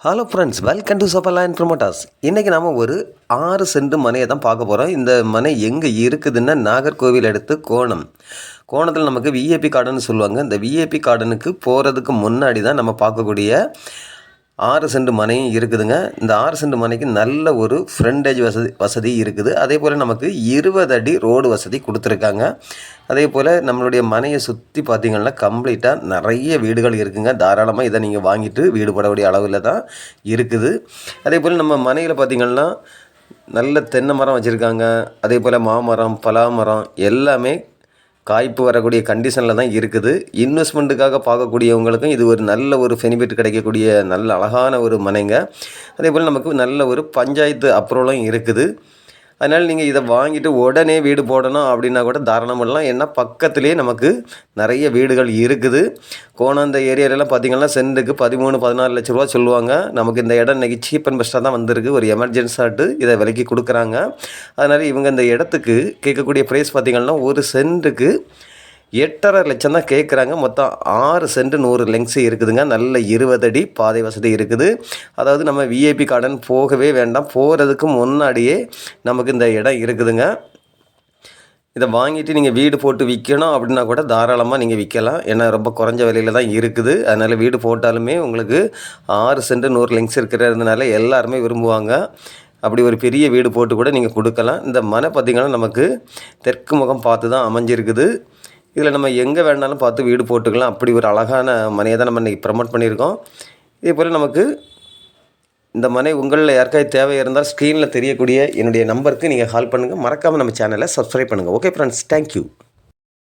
Hello friends, welcome to Soppa land promoters. இன்றைக்கி நாம் ஒரு 6 சென்ட் மனையை தான் பார்க்க போகிறோம். இந்த மனை எங்கே இருக்குதுன்னா நாகர்கோவில் அடுத்து கோணத்தில் நமக்கு விஐபி கார்டன் சொல்லுவாங்க. இந்த விஐபி கார்டனுக்கு போகிறதுக்கு முன்னாடி தான் நம்ம பார்க்கக்கூடிய 6 சென்ட் மனையும் இருக்குதுங்க. இந்த 6 சென்ட் மனைக்கு நல்ல ஒரு ஃப்ரண்டேஜ் வசதி இருக்குது. அதே போல் நமக்கு 20 அடி ரோடு வசதி கொடுத்துருக்காங்க. அதே போல் நம்மளுடைய மனையை சுற்றி பார்த்திங்கன்னா கம்ப்ளீட்டாக நிறைய வீடுகள் இருக்குதுங்க. தாராளமாக இதை நீங்கள் வாங்கிட்டு வீடு போடக்கூடிய அளவில் தான் இருக்குது. அதே போல் நம்ம மனையில் பார்த்திங்கன்னா நல்ல தென்னை மரம் வச்சுருக்காங்க. அதே போல் மாமரம், பலாமரம் எல்லாமே காய்ப்பு வரக்கூடிய கண்டிஷனில் தான் இருக்குது. இன்வெஸ்ட்மெண்ட்டுக்காக பார்க்கக்கூடியவங்களுக்கும் இது ஒரு நல்ல ஒரு பெனிஃபிட் கிடைக்கக்கூடிய நல்ல அழகான ஒரு மனைங்க. அதே போல் நமக்கு நல்ல ஒரு பஞ்சாயத்து அப்ரூவலும் இருக்குது. அதனால் நீங்கள் இதை வாங்கிட்டு உடனே வீடு போடணும் அப்படின்னா கூட தாராளம் பண்ணலாம். ஏன்னா பக்கத்துலேயே நமக்கு நிறைய வீடுகள் இருக்குது. கோணம் இந்த ஏரியாலெலாம் பார்த்திங்கன்னா சென்ட்டுக்கு 13-14 லட்ச ரூபா சொல்லுவாங்க. நமக்கு இந்த இடம் இன்றைக்கி சீப் அண்ட் பெஸ்ட்டாக தான் வந்திருக்கு. ஒரு எமர்ஜென்ஸாட்டு இதை விலைக்கு கொடுக்குறாங்க. அதனால் இவங்க இந்த இடத்துக்கு கேட்கக்கூடிய ப்ரைஸ் பார்த்திங்கன்னா ஒரு சென்ட்டுக்கு 8.5 லட்சம் தான் கேட்குறாங்க. மொத்தம் 6 சென்ட் 100 லெங்க்ஸு இருக்குதுங்க. நல்ல 20 அடி பாதை வசதி இருக்குது. அதாவது நம்ம விஐபி கார்டன் போகவே வேண்டாம், போகிறதுக்கு முன்னாடியே நமக்கு இந்த இடம் இருக்குதுங்க. இதை வாங்கிட்டு நீங்கள் வீடு போட்டு விற்கணும் அப்படின்னா கூட தாராளமாக நீங்கள் விற்கலாம். ஏன்னா ரொம்ப குறைஞ்ச விலையில் தான் இருக்குது. அதனால் வீடு போட்டாலுமே உங்களுக்கு 6 சென்ட் 100 லெங்க்ஸ் இருக்கிறதுனால எல்லாருமே விரும்புவாங்க. அப்படி ஒரு பெரிய வீடு போட்டு கூட நீங்கள் கொடுக்கலாம். இந்த மனை பார்த்திங்கன்னா நமக்கு தெற்கு முகம் பார்த்து தான் அமைஞ்சிருக்குது. இதில் நம்ம எங்கே வேணாலும் பார்த்து வீடு போட்டுக்கலாம். அப்படி ஒரு அழகான மனையை தான் நம்ம இன்றைக்கி ப்ரமோட் பண்ணியிருக்கோம். இதே போல் நமக்கு இந்த மனை உங்களில் யாருக்காவது தேவை இருந்தால் ஸ்க்ரீனில் தெரியக்கூடிய என்னுடைய நம்பருக்கு நீங்கள் கால் பண்ணுங்கள். மறக்காமல் நம்ம சேனலை சப்ஸ்கிரைப் பண்ணுங்கள். Okay friends, thank you.